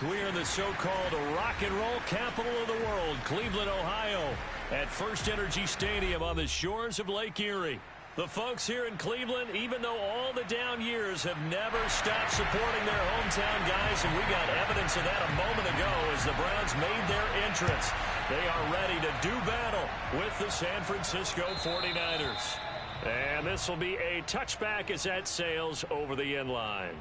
We are in the so-called rock and roll capital of the world, Cleveland, Ohio, at First Energy Stadium on the shores of Lake Erie. The folks here in Cleveland, even though all the down years, have never stopped supporting their hometown guys, and we got evidence of that a moment ago as the Browns made their entrance. They are ready to do battle with the San Francisco 49ers. And this will be a touchback as that sails over the end line.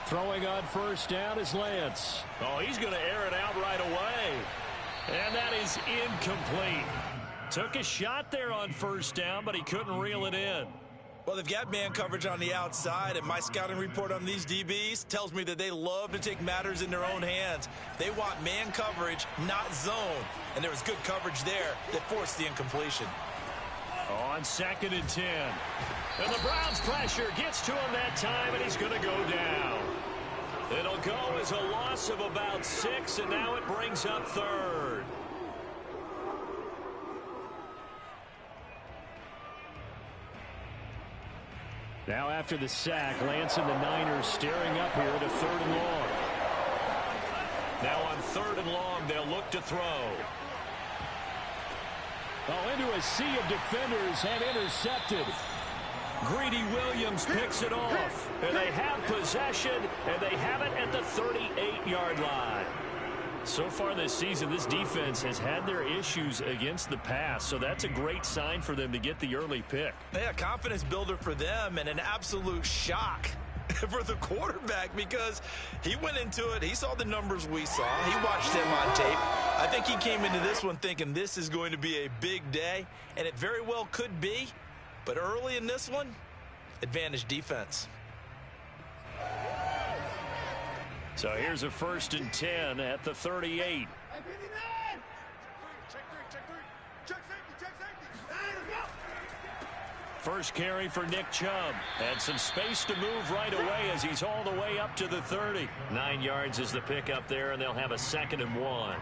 Throwing on first down is Lance. Oh, he's going to air it out right away. And that is incomplete. Took a shot there on first down, but he couldn't reel it in. Well, they've got man coverage on the outside, and my scouting report on these DBs tells me that they love to take matters in their own hands. They want man coverage, not zone. And there was good coverage there that forced the incompletion. On 2nd and 10. And the Browns' pressure gets to him that time, and he's going to go down. It'll go as a loss of about 6, and now it brings up 3rd. Now after the sack, Lance and the Niners staring up here to 3rd and long. Now on 3rd and long, they'll look to throw. Oh, into a sea of defenders and intercepted. Greedy Williams picks it off. And they have possession, and they have it at the 38-yard line. So far this season, this defense has had their issues against the pass, so that's a great sign for them to get the early pick. Yeah, confidence builder for them and an absolute shock for the quarterback because he went into it. He saw the numbers we saw. He watched him on tape. I think he came into this one thinking this is going to be a big day, and it very well could be. But early in this one, advantage defense. So here's a 1st and 10 at the 38. First carry for Nick Chubb. And some space to move right away as he's all the way up to the 30. 9 yards is the pickup there, and they'll have a 2nd and 1.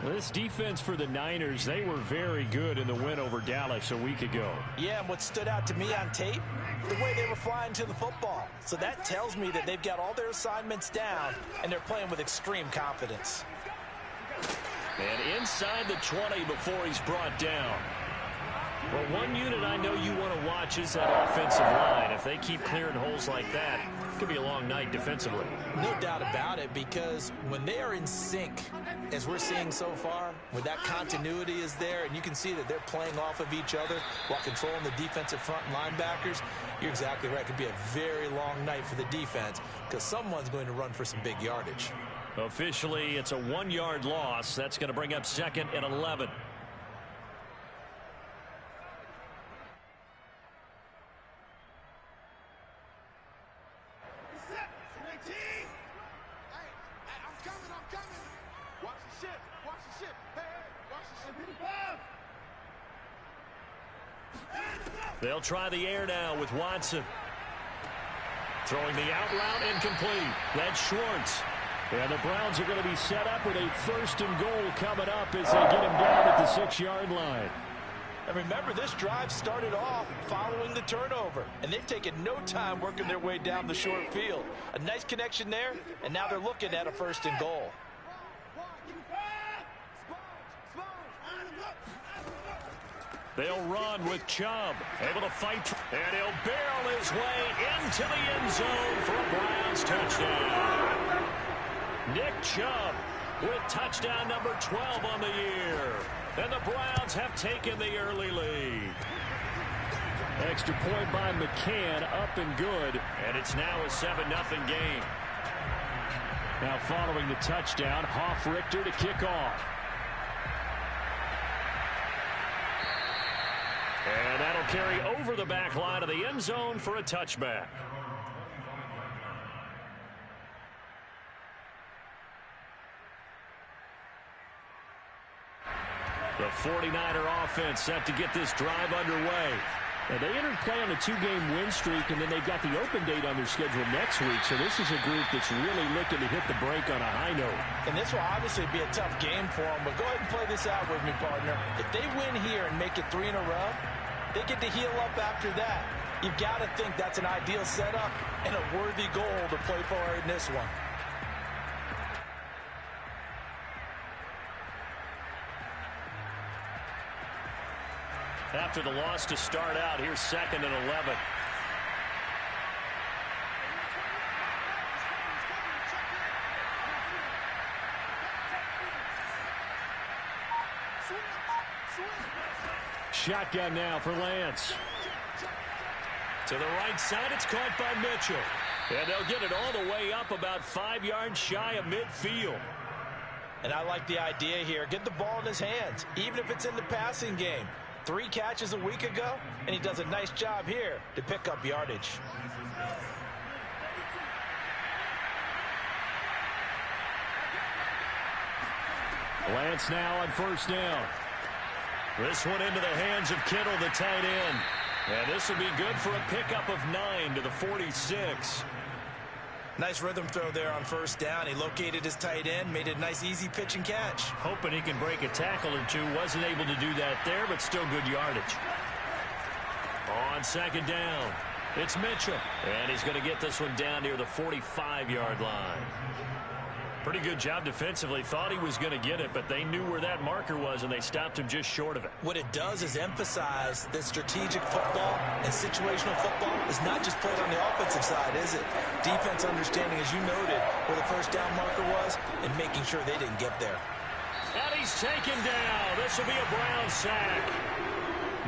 This defense for the Niners, they were very good in the win over Dallas a week ago. Yeah, and what stood out to me on tape, the way they were flying to the football. So that tells me that they've got all their assignments down, and they're playing with extreme confidence. And inside the 20 before he's brought down. Well, one unit I know you want to watch is that offensive line. If they keep clearing holes like that, it could be a long night defensively. No doubt about it, because when they are in sync, as we're seeing so far, when that continuity is there, and you can see that they're playing off of each other while controlling the defensive front linebackers, you're exactly right. It could be a very long night for the defense because someone's going to run for some big yardage. Officially, it's a 1-yard loss. That's going to bring up 2nd and 11. They'll try the air now with Watson. Throwing the out route incomplete. That's Schwartz. And the Browns are going to be set up with a 1st and goal coming up as they get him down at the 6-yard line. And remember, this drive started off following the turnover, and they've taken no time working their way down the short field. A nice connection there, and now they're looking at a 1st and goal. They'll run with Chubb, able to fight, and he'll barrel his way into the end zone for a Browns touchdown. Nick Chubb with touchdown number 12 on the year. And the Browns have taken the early lead. Extra point by McCann, up and good, and it's now a 7-0 game. Now following the touchdown, Hofrichter to kick off. And that'll carry over the back line of the end zone for a touchback. The 49er offense set to get this drive underway. And they entered play on a 2-game win streak, and then they've got the open date on their schedule next week. So this is a group that's really looking to hit the break on a high note. And this will obviously be a tough game for them, but go ahead and play this out with me, partner. If they win here and make it 3 in a row, they get to heal up after that. You've got to think that's an ideal setup and a worthy goal to play for in this one. After the loss to start out, here's 2nd and 11. Shotgun now for Lance. To the right side, it's caught by Mitchell. And they'll get it all the way up about 5 yards shy of midfield. And I like the idea here. Get the ball in his hands, even if it's in the passing game. 3 catches a week ago, and he does a nice job here to pick up yardage. Lance now on 1st down. This one into the hands of Kittle, the tight end. And this will be good for a pickup of 9 to the 46. Nice rhythm throw there on 1st down. He located his tight end, made it a nice easy pitch and catch. Hoping he can break a tackle or two. Wasn't able to do that there, but still good yardage. On 2nd down, it's Mitchell. And he's going to get this one down near the 45-yard line. Pretty good job defensively. Thought he was going to get it, but they knew where that marker was, and they stopped him just short of it. What it does is emphasize that strategic football and situational football is not just played on the offensive side, is it? Defense understanding, as you noted, where the 1st down marker was and making sure they didn't get there. And he's taken down. This will be a Brown sack.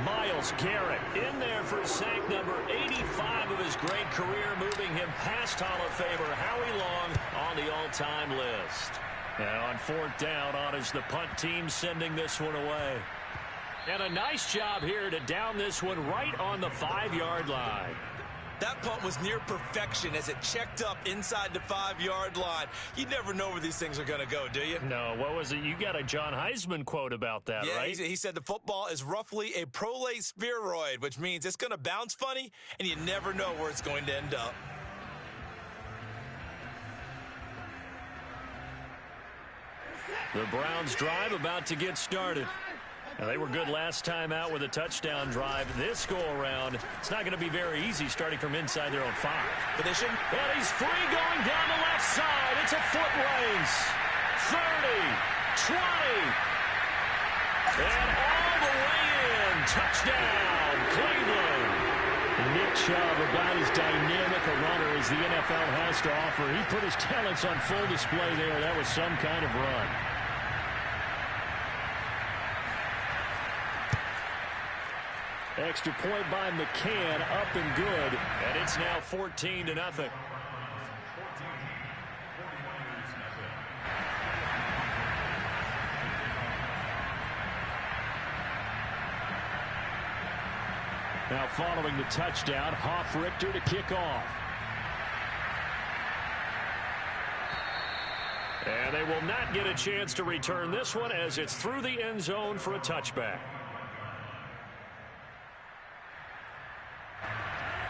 Myles Garrett in there for sack number 85 of his great career, moving him past Hall of Famer Howie Long on the all-time list. Now on 4th down, on is the punt team sending this one away. And a nice job here to down this one right on the 5-yard line. That punt was near perfection as it checked up inside the 5-yard line. You never know where these things are going to go, do you? No, what was it? You got a John Heisman quote about that, yeah, right? He said the football is roughly a prolate spheroid, which means it's going to bounce funny, and you never know where it's going to end up. The Browns drive about to get started. Now, they were good last time out with a touchdown drive. This go-around, it's not going to be very easy starting from inside their own 5. But they shouldn't. And he's free going down the left side. It's a foot race. 30, 20, and all the way in. Touchdown, Cleveland. Nick Chubb, about as dynamic a runner as the NFL has to offer. He put his talents on full display there. That was some kind of run. Extra point by McCann, up and good, and it's now 14-0. Now following the touchdown, Hoff-Richter to kick off. And they will not get a chance to return this one as it's through the end zone for a touchback.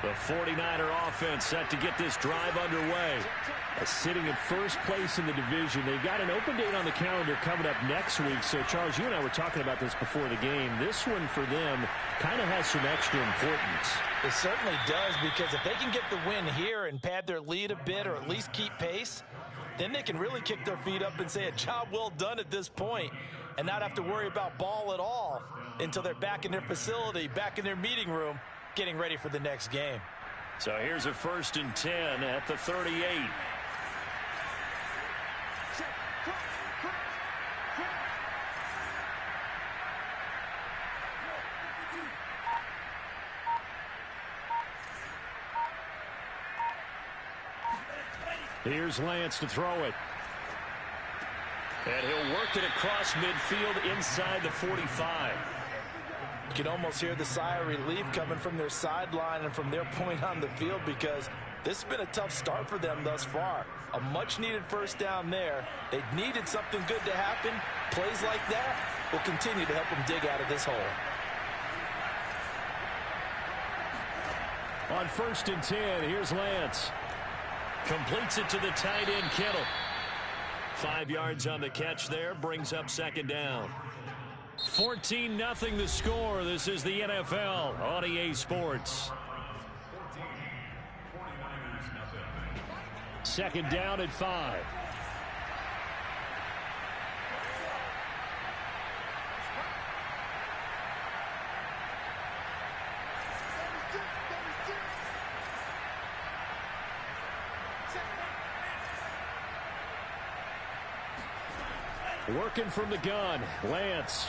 The 49er offense set to get this drive underway. Sitting in first place in the division. They've got an open date on the calendar coming up next week. So, Charles, you and I were talking about this before the game. This one for them kind of has some extra importance. It certainly does, because if they can get the win here and pad their lead a bit or at least keep pace, then they can really kick their feet up and say a job well done at this point and not have to worry about ball at all until they're back in their facility, back in their meeting room, getting ready for the next game. So here's a 1st and 10 at the 38. Here's Lance to throw it. And he'll work it across midfield inside the 45. You can almost hear the sigh of relief coming from their sideline and from their point on the field, because this has been a tough start for them thus far. A much-needed 1st down there. They needed something good to happen. Plays like that will continue to help them dig out of this hole. On 1st and 10, here's Lance. Completes it to the tight end, Kittle. 5 yards on the catch there, brings up 2nd down. 14-0 the score. This is the NFL on EA Sports. 2nd down at 5. Working from the gun, Lance.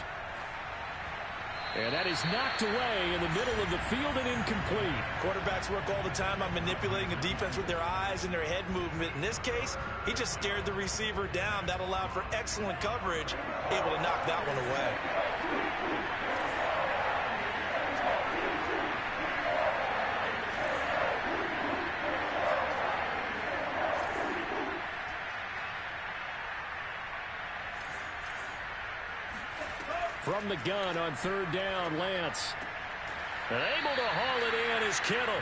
And that is knocked away in the middle of the field and incomplete. Quarterbacks work all the time on manipulating the defense with their eyes and their head movement. In this case, he just stared the receiver down. That allowed for excellent coverage, able to knock that one away. From the gun on 3rd down, Lance. Able to haul it in is Kittle.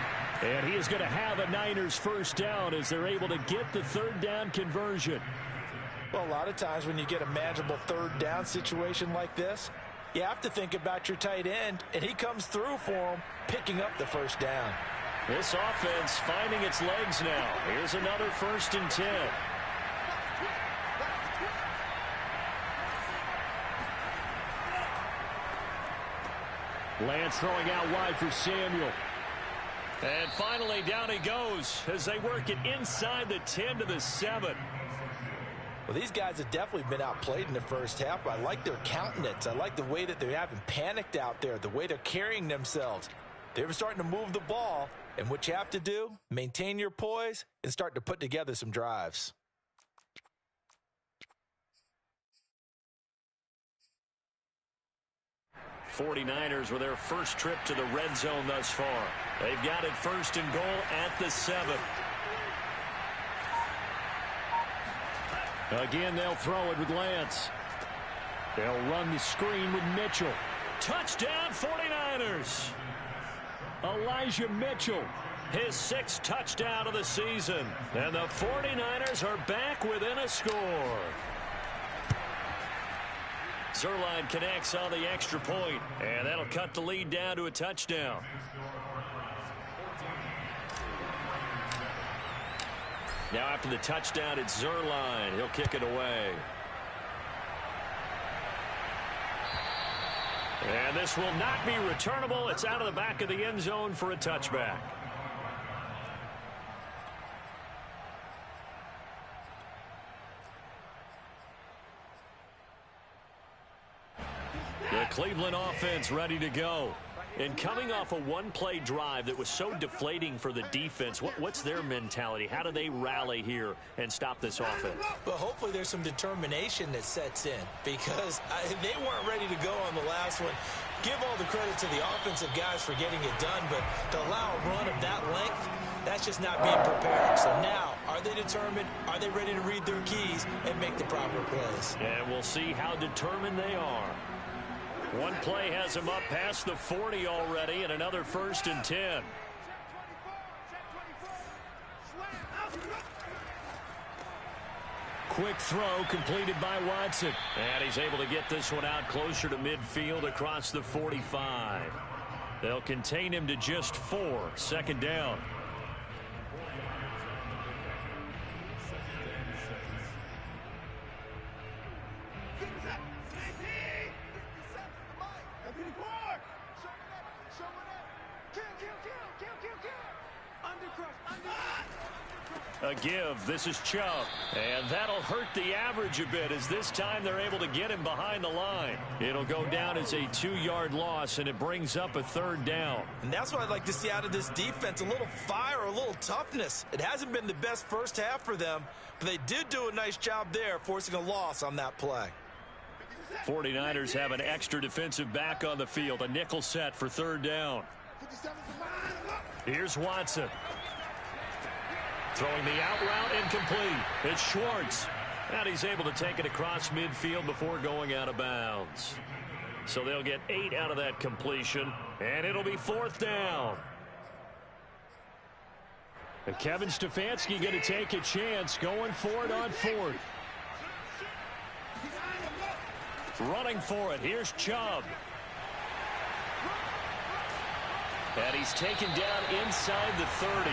And he is going to have a Niners 1st down as they're able to get the 3rd down conversion. Well, a lot of times when you get a manageable 3rd down situation like this, you have to think about your tight end, and he comes through for him, picking up the 1st down. This offense finding its legs now. Here's another 1st and 10. Lance throwing out wide for Samuel. And finally down he goes as they work it inside the 10 to the 7. Well, these guys have definitely been outplayed in the 1st half. I like their countenance. I like the way that they haven't panicked out there, the way they're carrying themselves. They're starting to move the ball, and what you have to do, maintain your poise and start to put together some drives. '49ers with their first trip to the red zone thus far. They've got it 1st and goal at the 7. Again, they'll throw it with Lance. They'll run the screen with Mitchell. Touchdown 49ers. Elijah Mitchell, his 6th touchdown of the season. And the 49ers are back within a score. Zuerlein connects on the extra point, and that'll cut the lead down to a touchdown. Now after the touchdown, it's Zuerlein. He'll kick it away. And this will not be returnable. It's out of the back of the end zone for a touchback. The Cleveland offense ready to go. And coming off a one-play drive that was so deflating for the defense, what's their mentality? How do they rally here and stop this offense? Well, hopefully there's some determination that sets in because they weren't ready to go on the last one. Give all the credit to the offensive guys for getting it done, but to allow a run of that length, that's just not being prepared. So now, are they determined? Are they ready to read their keys and make the proper plays? And we'll see how determined they are. One play has him up past the 40 already, and another 1st and 10. Quick throw completed by Watson. And he's able to get this one out closer to midfield across the 45. They'll contain him to just 4. 2nd down. A give. This is Chubb. And that'll hurt the average a bit as this time they're able to get him behind the line. It'll go down as a 2-yard loss, and it brings up a 3rd down. And that's what I'd like to see out of this defense, a little fire, a little toughness. It hasn't been the best 1st half for them, but they did do a nice job there, forcing a loss on that play. 49ers have an extra defensive back on the field, a nickel set for 3rd down. Here's Watson. Throwing the out route incomplete. It's Schwartz. And he's able to take it across midfield before going out of bounds. So they'll get 8 out of that completion. And it'll be 4th down. Kevin Stefanski going to take a chance, going for it on fourth. Running for it, here's Chubb. And he's taken down inside the 30.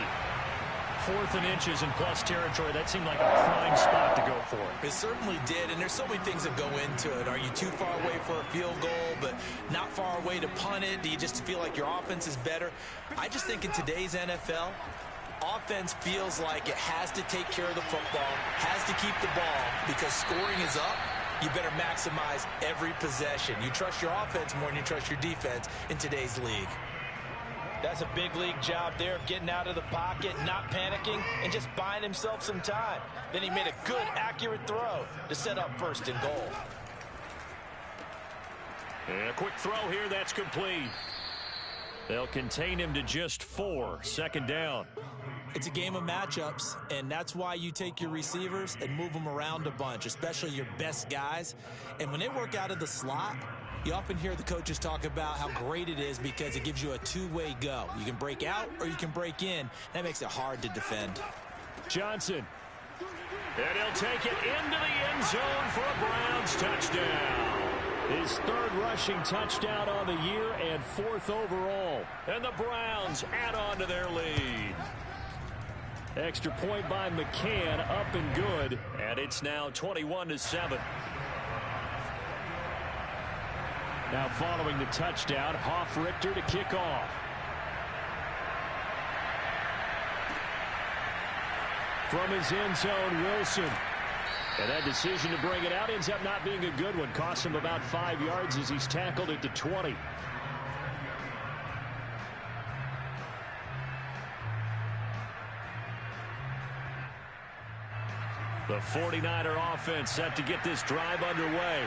4th and inches in plus territory. That seemed like a prime spot to go for. It certainly did, and there's so many things that go into it. Are you too far away for a field goal, but not far away to punt it? Do you just feel like your offense is better? I just think in today's NFL, offense feels like it has to take care of the football, has to keep the ball, because scoring is up. You better maximize every possession. You trust your offense more than you trust your defense in today's league. That's a big league job there of getting out of the pocket, not panicking, and just buying himself some time. Then he made a good, accurate throw to set up 1st and goal. And a quick throw here, that's complete. They'll contain him to just 4. 2nd down. It's a game of matchups, and that's why you take your receivers and move them around a bunch, especially your best guys. And when they work out of the slot, you often hear the coaches talk about how great it is because it gives you a two-way go. You can break out or you can break in. That makes it hard to defend. Johnson. And he'll take it into the end zone for a Browns touchdown. His 3rd rushing touchdown on the year and 4th overall. And the Browns add on to their lead. Extra point by McCann, up and good. And it's now 21-7. Now following the touchdown, Hoff-Richter to kick off. From his end zone, Wilson. And that decision to bring it out ends up not being a good one. Cost him about 5 yards as he's tackled at the 20. The 49er offense set to get this drive underway.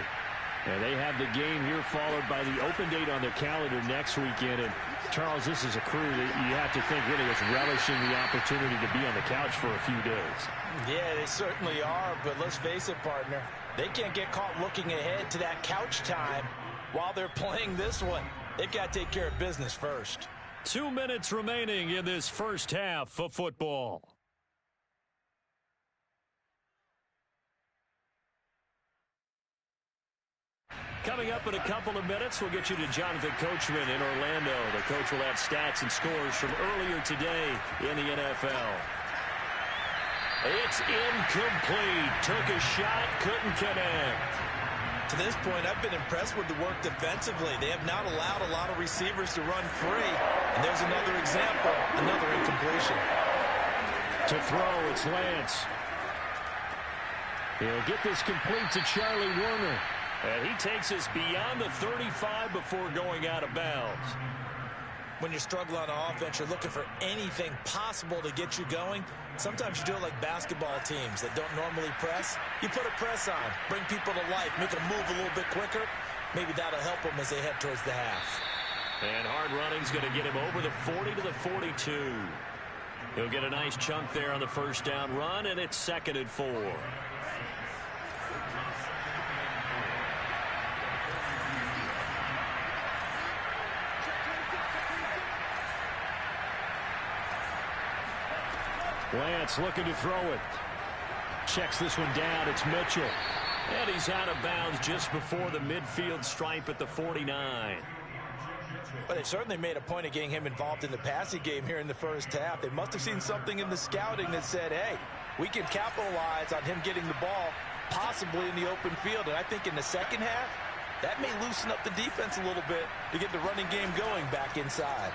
And they have the game here followed by the open date on their calendar next weekend. And Charles, this is a crew that you have to think really is relishing the opportunity to be on the couch for a few days. Yeah, they certainly are, but let's face it, partner. They can't get caught looking ahead to that couch time while they're playing this one. They've got to take care of business first. 2 minutes remaining in this first half of football. Coming up in a couple of minutes, we'll get you to Jonathan Coachman in Orlando. The coach will have stats and scores from earlier today in the NFL. It's incomplete. Took a shot, couldn't connect. To this point, I've been impressed with the work defensively. They have not allowed a lot of receivers to run free. And there's another example, another incompletion. To throw, it's Lance. He'll get this complete to Charlie Warner. And he takes us beyond the 35 before going out of bounds. When you're struggling on offense, you're looking for anything possible to get you going. Sometimes you do it like basketball teams that don't normally press. You put a press on, bring people to life, make them move a little bit quicker. Maybe that'll help them as they head towards the half. And hard running's going to get him over the 40 to the 42. He'll get a nice chunk there on the 1st down run, and it's 2nd and 4. Lance looking to throw it. Checks this one down. It's Mitchell. And he's out of bounds just before the midfield stripe at the 49. But they certainly made a point of getting him involved in the passing game here in the first half. They must have seen something in the scouting that said, hey, we can capitalize on him getting the ball possibly in the open field. And I think in the second half, that may loosen up the defense a little bit to get the running game going back inside.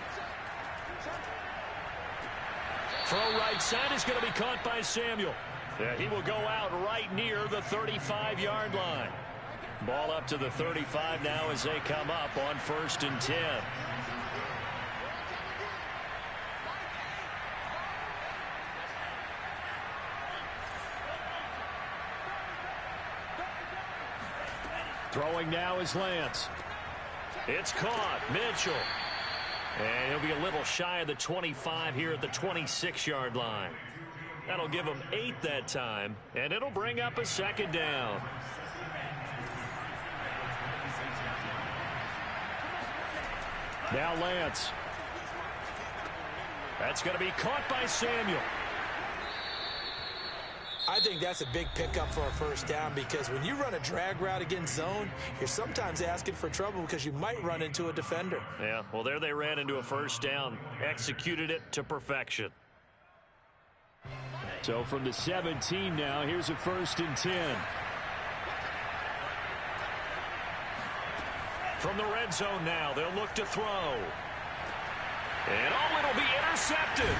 Throw right side is going to be caught by Samuel. Yeah, he will go out right near the 35-yard line. Ball up to the 35 now as they come up on 1st and 10. Throwing now is Lance. It's caught. Mitchell. And he'll be a little shy of the 25 here at the 26-yard line. That'll give him 8 that time, and it'll bring up a 2nd down. Now Lance. That's going to be caught by Samuel. I think that's a big pickup for a first down because when you run a drag route against zone, you're sometimes asking for trouble because you might run into a defender. Yeah, well, there they ran into a first down, executed it to perfection. So from the 17 now, here's a 1st and 10. From the red zone now, they'll look to throw. And it'll be intercepted.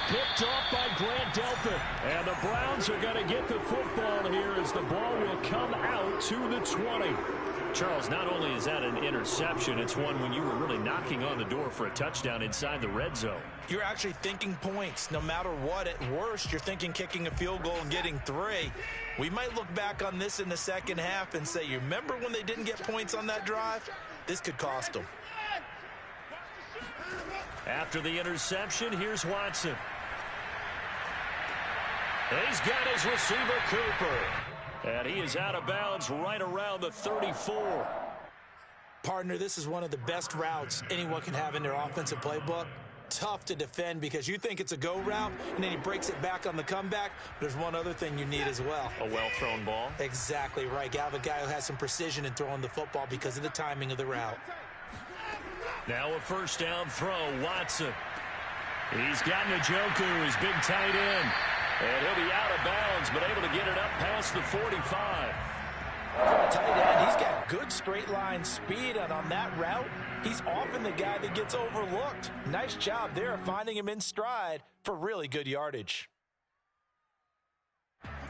Picked off by Grant Delpit. And the Browns are going to get the football here as the ball will come out to the 20. Charles, not only is that an interception, it's one when you were really knocking on the door for a touchdown inside the red zone. You're actually thinking points. No matter what, at worst, you're thinking kicking a field goal and getting 3. We might look back on this in the second half and say, you remember when they didn't get points on that drive? This could cost them. After the interception, here's Watson. He's got his receiver, Cooper. And he is out of bounds right around the 34. Partner, this is one of the best routes anyone can have in their offensive playbook. Tough to defend because you think it's a go route, and then he breaks it back on the comeback. There's one other thing you need as well. A well-thrown ball. Exactly right. You have a guy who has some precision in throwing the football because of the timing of the route. Now a first down throw, Watson. He's got Njoku, his big tight end. And he'll be out of bounds, but able to get it up past the 45. For a tight end, he's got good straight line speed, and on that route, he's often the guy that gets overlooked. Nice job there of finding him in stride for really good yardage.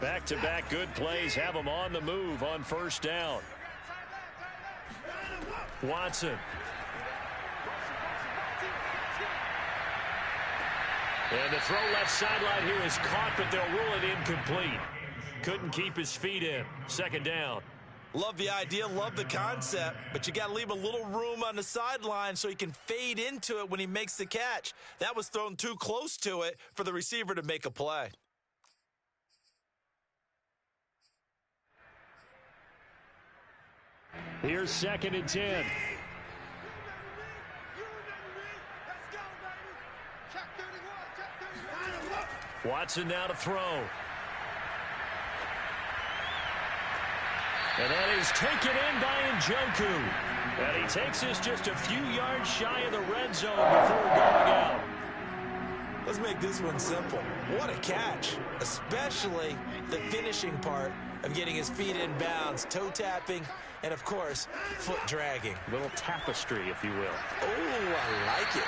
Back-to-back good plays have him on the move on first down. Watson. And the throw left sideline here is caught, but they'll rule it incomplete. Couldn't keep his feet in. Second down. Love the idea, love the concept, but you got to leave a little room on the sideline so he can fade into it when he makes the catch. That was thrown too close to it for the receiver to make a play. Here's 2nd and 10. Watson now to throw. And that is taken in by Njoku. And he takes us just a few yards shy of the red zone before going out. Let's make this one simple. What a catch, especially the finishing part of getting his feet in bounds, toe tapping, and of course, foot dragging. A little tapestry, if you will. Oh, I like it.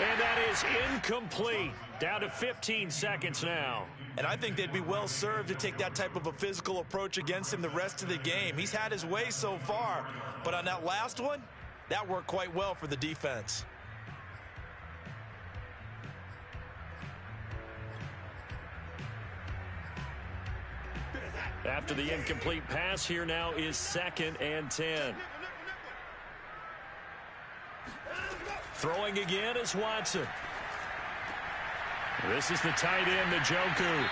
And that is incomplete. Down to 15 seconds now. And I think they'd be well served to take that type of a physical approach against him the rest of the game. He's had his way so far, but on that last one, that worked quite well for the defense. After the incomplete pass, here now is 2nd and 10. Throwing again is Watson. This is the tight end, Njoku.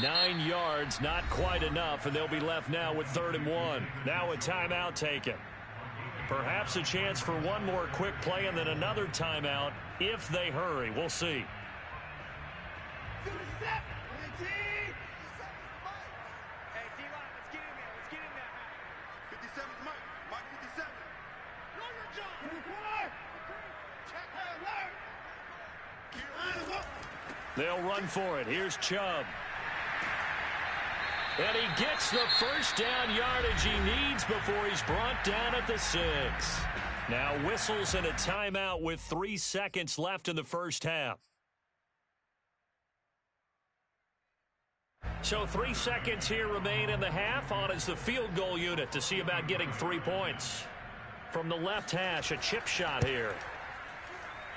9 yards, not quite enough, and they'll be left now with 3rd and 1. Now a timeout taken. Perhaps a chance for one more quick play and then another timeout if they hurry. We'll see. They'll run for it. Here's Chubb. And he gets the first down yardage he needs before he's brought down at the 6. Now whistles and a timeout with 3 seconds left in the first half. So 3 seconds here remain in the half. On is the field goal unit to see about getting 3 points. From the left hash, a chip shot here.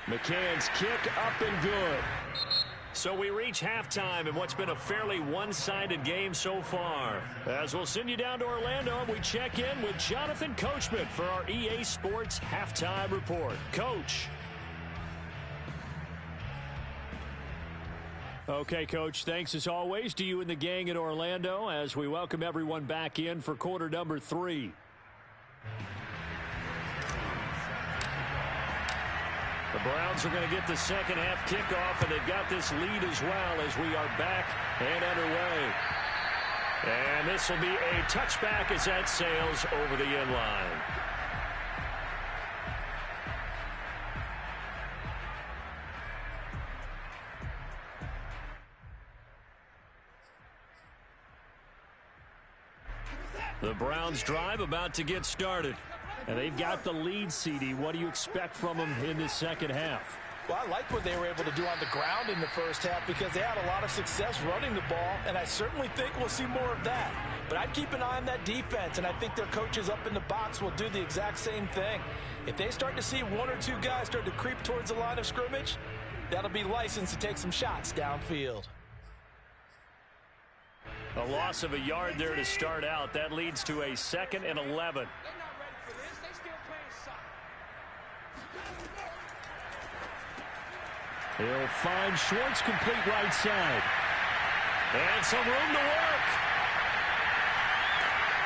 McCann's kick up and good. So we reach halftime in what's been a fairly one-sided game so far. As we'll send you down to Orlando, we check in with Jonathan Coachman for our EA Sports Halftime Report. Coach. Okay, Coach, thanks as always to you and the gang in Orlando as we welcome everyone back in for quarter number 3. The Browns are going to get the second half kickoff, and they've got this lead as well as we are back and underway. And this will be a touchback as that sails over the end line. The Browns drive about to get started. And they've got the lead, CD. What do you expect from them in this second half? Well, I like what they were able to do on the ground in the first half because they had a lot of success running the ball, and I certainly think we'll see more of that. But I'd keep an eye on that defense, and I think their coaches up in the box will do the exact same thing. If they start to see one or two guys start to creep towards the line of scrimmage, that'll be licensed to take some shots downfield. A loss of a yard there to start out. That leads to a 2nd and 11. He'll find Schwartz complete right side. And some room to work.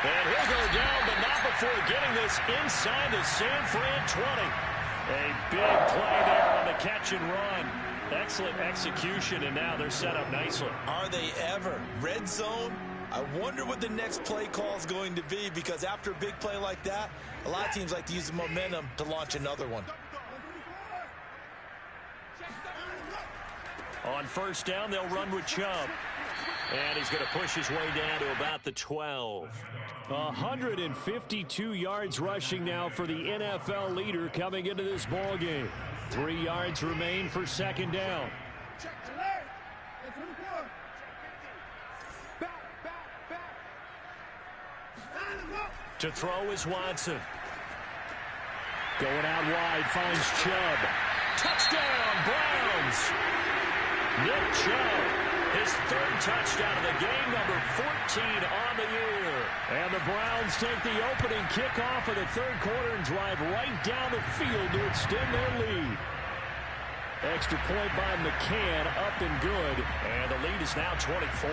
And he'll go down, but not before getting this inside the San Fran 20. A big play there on the catch and run. Excellent execution, and now they're set up nicely. Are they ever? Red zone? I wonder what the next play call is going to be, because after a big play like that, a lot of teams like to use the momentum to launch another one. On first down, they'll run with Chubb. And he's going to push his way down to about the 12. 152 yards rushing now for the NFL leader coming into this ball game. 3 yards remain for second down. To throw is Watson. Going out wide, finds Chubb. Touchdown, Browns! Nick Chubb, his 3rd touchdown of the game, number 14 on the year. And the Browns take the opening kickoff of the 3rd quarter and drive right down the field to extend their lead. Extra point by McCann, up and good. And the lead is now 24.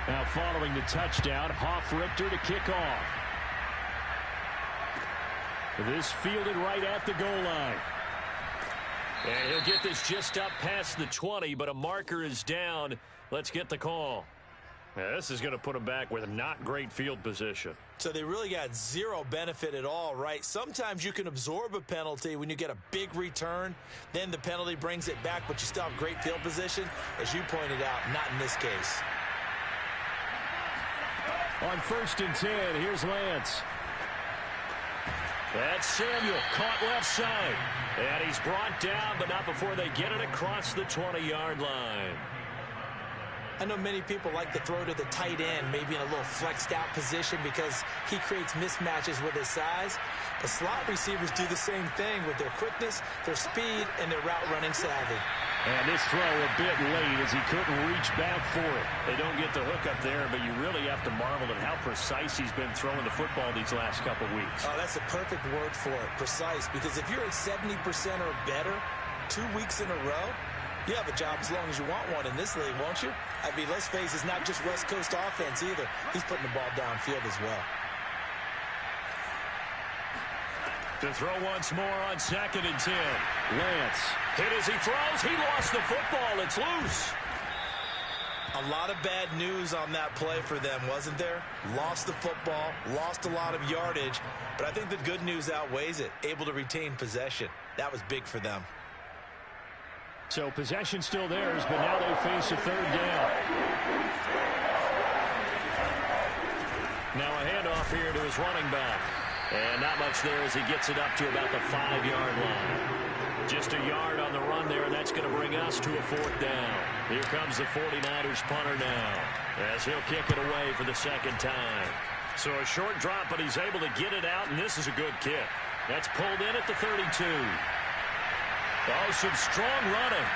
Now following the touchdown, Hoff-Richter to kick off. This fielded right at the goal line. And he'll get this just up past the 20, but a marker is down. Let's get the call. Now, this is going to put them back with a not great field position. So they really got zero benefit at all, right? Sometimes you can absorb a penalty when you get a big return. Then the penalty brings it back, but you still have great field position. As you pointed out, not in this case. On 1st and 10, here's Lance. That's Samuel, caught left side. And he's brought down, but not before they get it across the 20-yard line. I know many people like to throw to the tight end, maybe in a little flexed out position because he creates mismatches with his size. The slot receivers do the same thing with their quickness, their speed, and their route running savvy. And this throw a bit late as he couldn't reach back for it. They don't get the hook up there, but you really have to marvel at how precise he's been throwing the football these last couple weeks. Oh, that's a perfect word for it, precise, because if you're at 70% or better 2 weeks in a row, you have a job as long as you want one in this league, won't you? I mean, let's face it, it's not just West Coast offense either. He's putting the ball downfield as well. To throw once more on 2nd and 10. Lance hit as he throws. He lost the football. It's loose. A lot of bad news on that play for them, wasn't there? Lost the football, lost a lot of yardage, but I think the good news outweighs it. Able to retain possession. That was big for them. So possession still theirs, but now they face a 3rd down. Now a handoff here to his running back. And not much there as he gets it up to about the 5-yard line. Just a yard on the run there, and that's going to bring us to a 4th down. Here comes the 49ers punter now as he'll kick it away for the 2nd time. So a short drop, but he's able to get it out, and this is a good kick. That's pulled in at the 32. Oh, some strong running.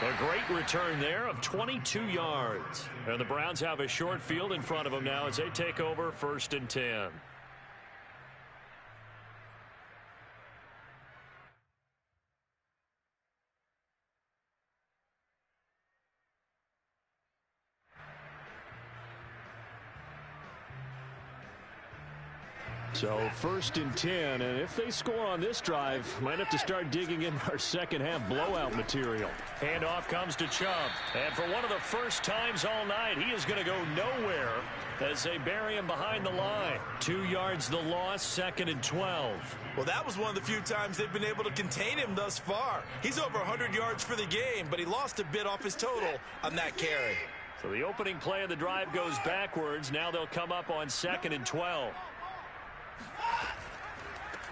A great return there of 22 yards. And the Browns have a short field in front of them now as they take over 1st and 10. So 1st and 10, and if they score on this drive, might have to start digging in our second half blowout material. Handoff comes to Chubb, and for one of the first times all night, he is going to go nowhere as they bury him behind the line. 2 yards the loss, 2nd and 12. Well, that was one of the few times they've been able to contain him thus far. He's over 100 yards for the game, but he lost a bit off his total on that carry. So the opening play of the drive goes backwards. Now they'll come up on 2nd and 12.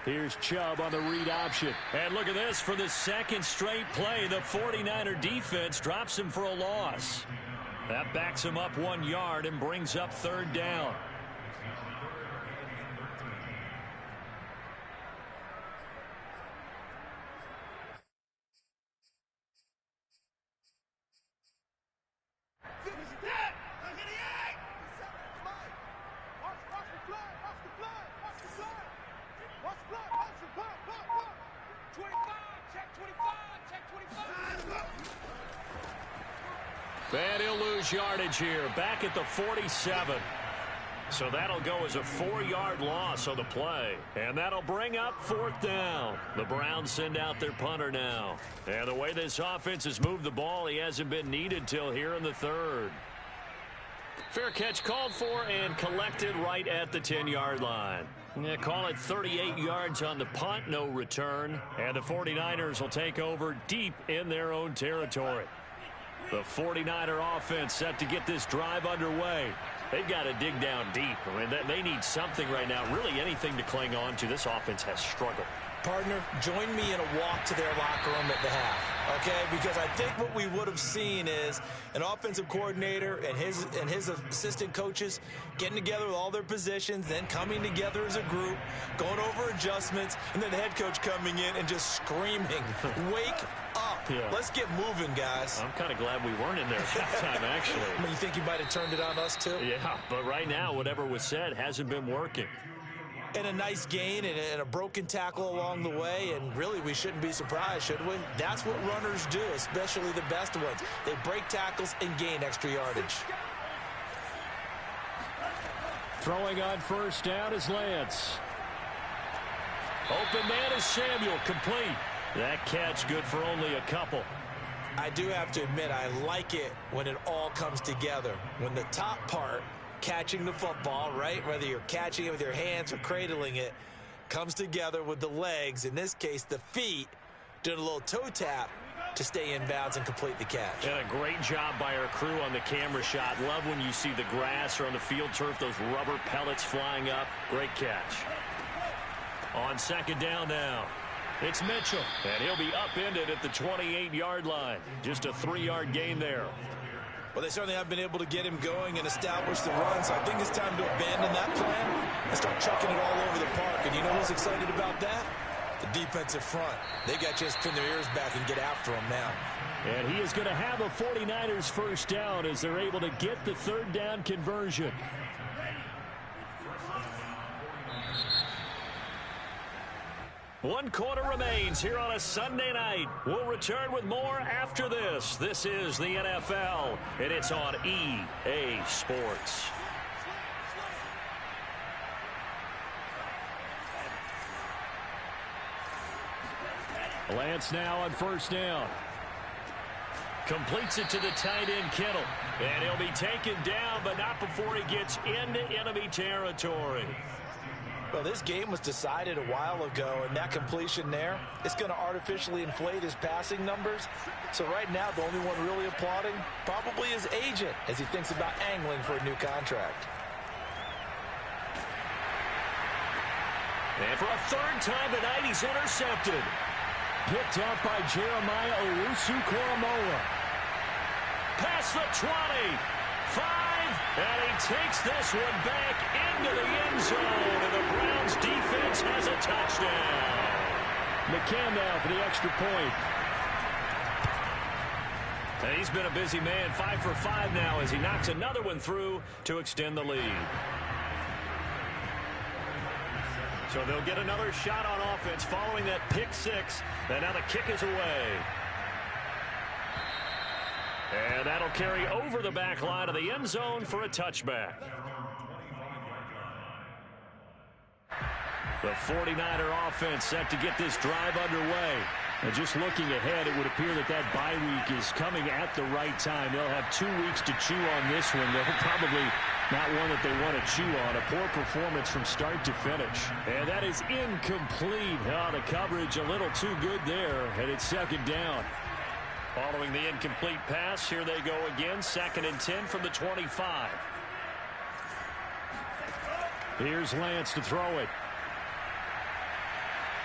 Here's Chubb on the read option. And look at this. For the second straight play, the 49er defense drops him for a loss. That backs him up 1 yard and brings up 3rd down. And he'll lose yardage here, back at the 47. So that'll go as a 4-yard loss on the play. And that'll bring up 4th down. The Browns send out their punter now. And the way this offense has moved the ball, he hasn't been needed till here in the 3rd. Fair catch called for and collected right at the 10-yard line. Yeah, call it 38 yards on the punt, no return. And the 49ers will take over deep in their own territory. The 49er offense set to get this drive underway. They've got to dig down deep. I mean, they need something right now, really anything to cling on to. This offense has struggled. Partner, join me in a walk to their locker room at the half, okay? Because I think what we would have seen is an offensive coordinator and his assistant coaches getting together with all their positions, then coming together as a group, going over adjustments, and then the head coach coming in and just screaming, wake up. Yeah. Let's get moving, guys. I'm kind of glad we weren't in there at that time, actually. I mean, you think you might have turned it on us, too? Yeah, but right now, whatever was said hasn't been working. And a nice gain and a broken tackle along the way, and really we shouldn't be surprised, should we? That's what runners do, especially the best ones. They break tackles and gain extra yardage. Throwing on 1st down is Lance. Open man is Samuel, complete. That catch good for only a couple. I do have to admit, I like it when it all comes together. When the top part, catching the football, right, whether you're catching it with your hands or cradling it, comes together with the legs, in this case the feet, doing a little toe tap to stay in bounds and complete the catch. And a great job by our crew on the camera shot. Love when you see the grass or on the field turf, those rubber pellets flying up. Great catch. On 2nd down now, it's Mitchell, and he'll be upended at the 28-yard line. Just a 3-yard gain there. Well, they certainly have been able to get him going and establish the run, so I think it's time to abandon that plan and start chucking it all over the park. And you know who's excited about that? The defensive front. They got to just pin their ears back and get after him now. And he is going to have a 49ers 1st down as they're able to get the 3rd down conversion. One quarter remains here on a Sunday night. We'll return with more after this. This is the NFL, and it's on EA Sports. Lance now on 1st down. Completes it to the tight end, Kittle. And he'll be taken down, but not before he gets into enemy territory. Well, this game was decided a while ago, and that completion there, it's going to artificially inflate his passing numbers. So right now, the only one really applauding probably his agent as he thinks about angling for a new contract. And for a 3rd time tonight, he's intercepted. Picked up by Jeremiah Owusu-Koramoah. Past the 20. 5, and he takes this one back into the end zone, and the Browns defense has a touchdown. McCann now for the extra point. And he's been a busy man, 5 for 5 now as he knocks another one through to extend the lead. So they'll get another shot on offense following that pick 6, and now the kick is away. And that'll carry over the back line of the end zone for a touchback. The 49er offense set to get this drive underway. And just looking ahead, it would appear that that bye week is coming at the right time. They'll have 2 weeks to chew on this one. They'll probably not one that they want to chew on. A poor performance from start to finish. And that is incomplete. Oh, the coverage a little too good there, and it's second down. Following the incomplete pass, here they go again. 2nd and 10 from the 25. Here's Lance to throw it.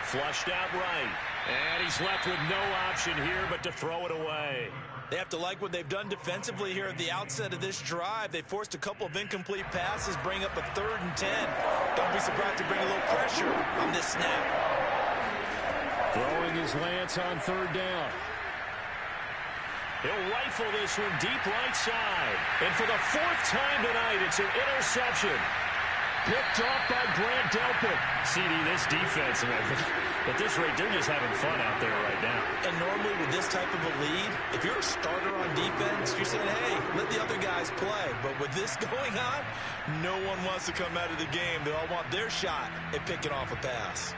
Flushed out right. And he's left with no option here but to throw it away. They have to like what they've done defensively here at the outset of this drive. They forced a couple of incomplete passes, bring up a 3rd and 10. Don't be surprised to bring a little pressure on this snap. Throwing his Lance on 3rd down. He'll rifle this one deep right side. And for the 4th time tonight, it's an interception. Picked off by Grant Delpit. CD, this defense, at this rate, they're just having fun out there right now. And normally with this type of a lead, if you're a starter on defense, you're saying, hey, let the other guys play. But with this going on, no one wants to come out of the game. They all want their shot at picking off a pass.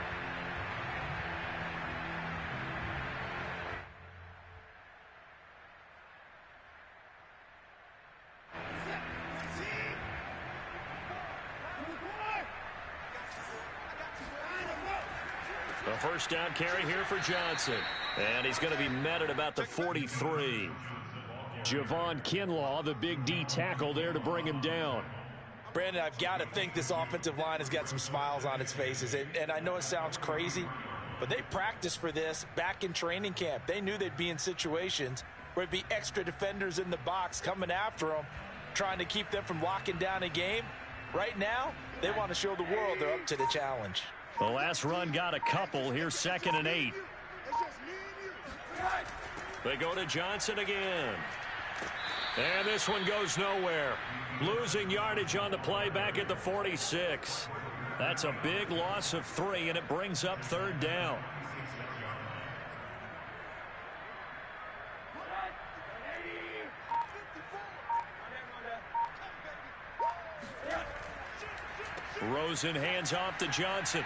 A 1st down carry here for Johnson. And he's going to be met at about the 43. Javon Kinlaw, the big D tackle there to bring him down. Brandon, I've got to think this offensive line has got some smiles on its faces. And I know it sounds crazy, but they practiced for this back in training camp. They knew they'd be in situations where it'd be extra defenders in the box coming after them, trying to keep them from locking down a game. Right now, they want to show the world they're up to the challenge. The last run got a couple. Here's 2nd and 8. They go to Johnson again. And this one goes nowhere. Losing yardage on the play back at the 46. That's a big loss of 3, and it brings up 3rd down. Rosen hands off to Johnson.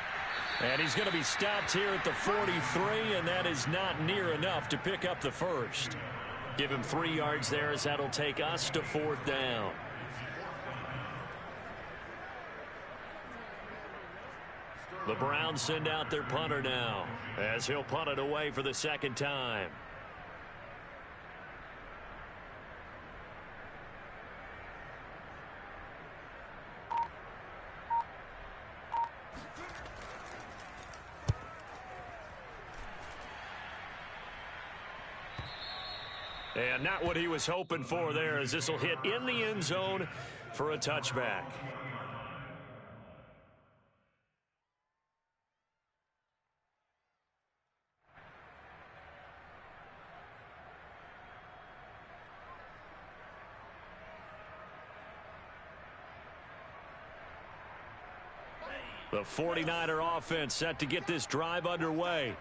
And he's going to be stopped here at the 43, and that is not near enough to pick up the 1st. Give him 3 yards there as that'll take us to 4th down. The Browns send out their punter now as he'll punt it away for the 2nd time. And not what he was hoping for there, as this will hit in the end zone for a touchback. The 49er offense set to get this drive underway.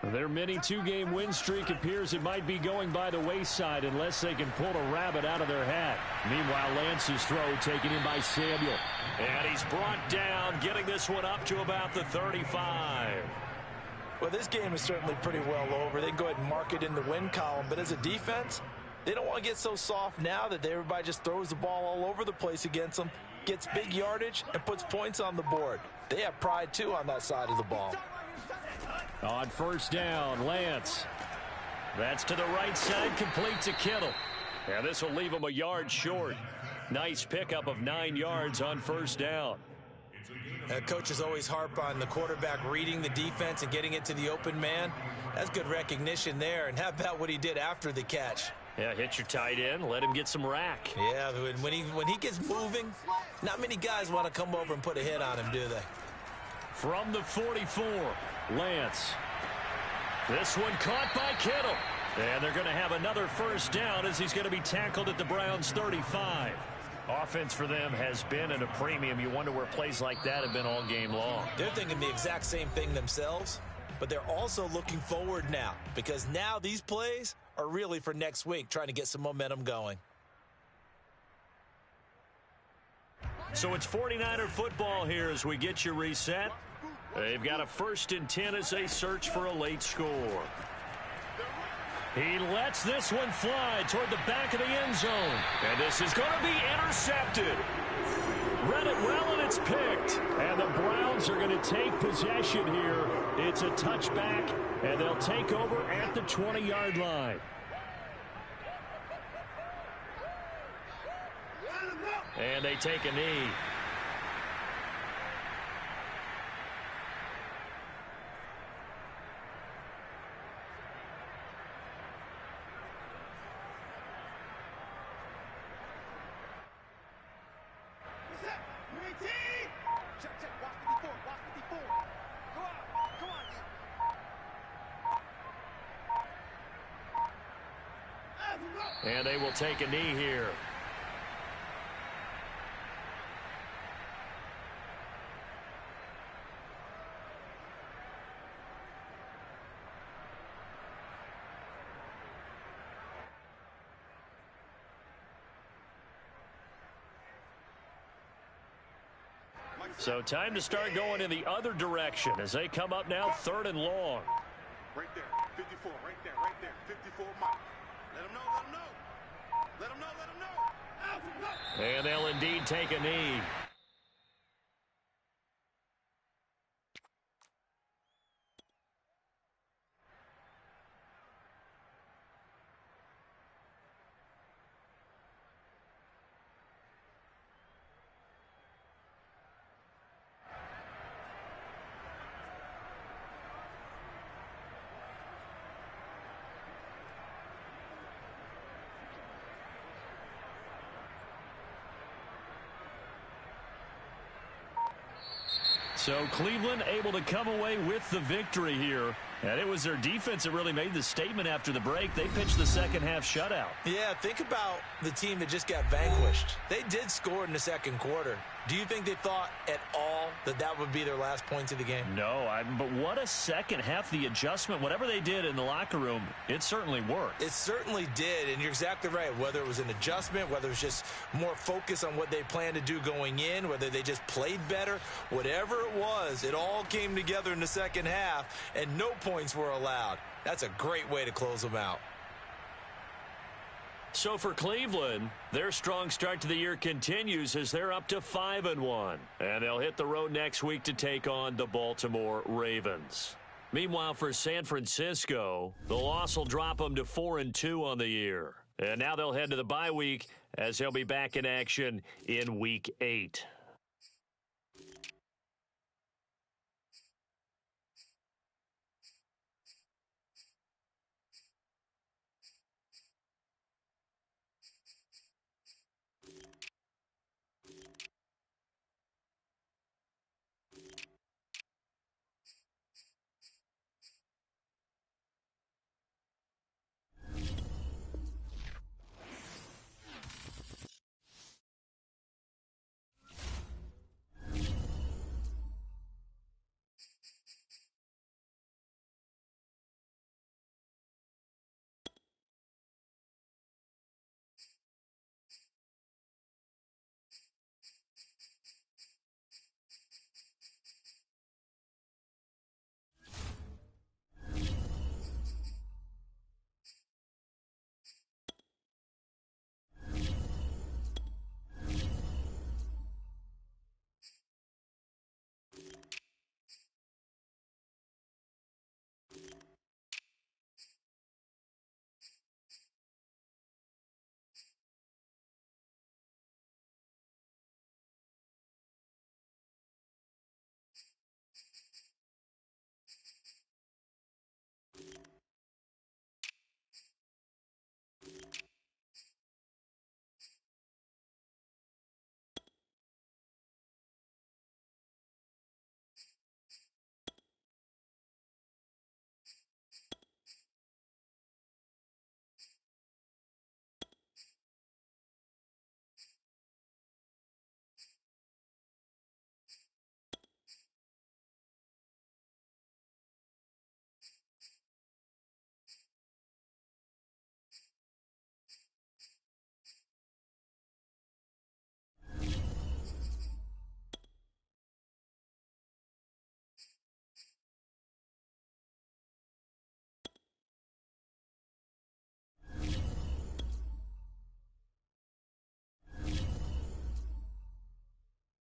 Their mini 2-game win streak appears it might be going by the wayside unless they can pull a rabbit out of their hat. Meanwhile, Lance's throw taken in by Samuel. And he's brought down, getting this one up to about the 35. Well, this game is certainly pretty well over. They can go ahead and mark it in the win column. But as a defense, they don't want to get so soft now that everybody just throws the ball all over the place against them, gets big yardage, and puts points on the board. They have pride, too, on that side of the ball. On 1st down, Lance. That's to the right side, complete to Kittle. And this will leave him a yard short. Nice pickup of 9 yards on 1st down. Coaches always harp on the quarterback reading the defense and getting it to the open man. That's good recognition there. And how about what he did after the catch? Yeah, hit your tight end, let him get some rack. Yeah, when he gets moving, not many guys want to come over and put a hit on him, do they? From the 44, Lance. This one caught by Kittle. And they're going to have another 1st down as he's going to be tackled at the Browns' 35. Offense for them has been at a premium. You wonder where plays like that have been all game long. They're thinking the exact same thing themselves, but they're also looking forward now because now these plays are really for next week, trying to get some momentum going. So it's 49er football here as we get you reset. They've got a 1st and 10 as they search for a late score. He lets this one fly toward the back of the end zone. And this is going to be intercepted. Read it well, and it's picked. And the Browns are going to take possession here. It's a touchback, and they'll take over at the 20-yard line. And they take a knee. And they will take a knee here. So time to start going in the other direction as they come up now 3rd and long. Right there, 54, right there, 54, Mike. Let him know, let him know. Let him know, let him know. And they'll indeed take a knee. So Cleveland able to come away with the victory here. And it was their defense that really made the statement after the break. They pitched the second half shutout. Yeah, think about the team that just got vanquished. They did score in the second quarter. Do you think they thought at all that that would be their last points of the game? No, but what a second half. The adjustment, whatever they did in the locker room, it certainly worked. It certainly did, and you're exactly right. Whether it was an adjustment, whether it was just more focus on what they planned to do going in, whether they just played better, whatever it was, it all came together in the second half, and no points were allowed. That's a great way to close them out. So for Cleveland, their strong start to the year continues as they're up to 5-1. And they'll hit the road next week to take on the Baltimore Ravens. Meanwhile, for San Francisco, the loss will drop them to 4-2 on the year. And now they'll head to the bye week as they'll be back in action in Week 8.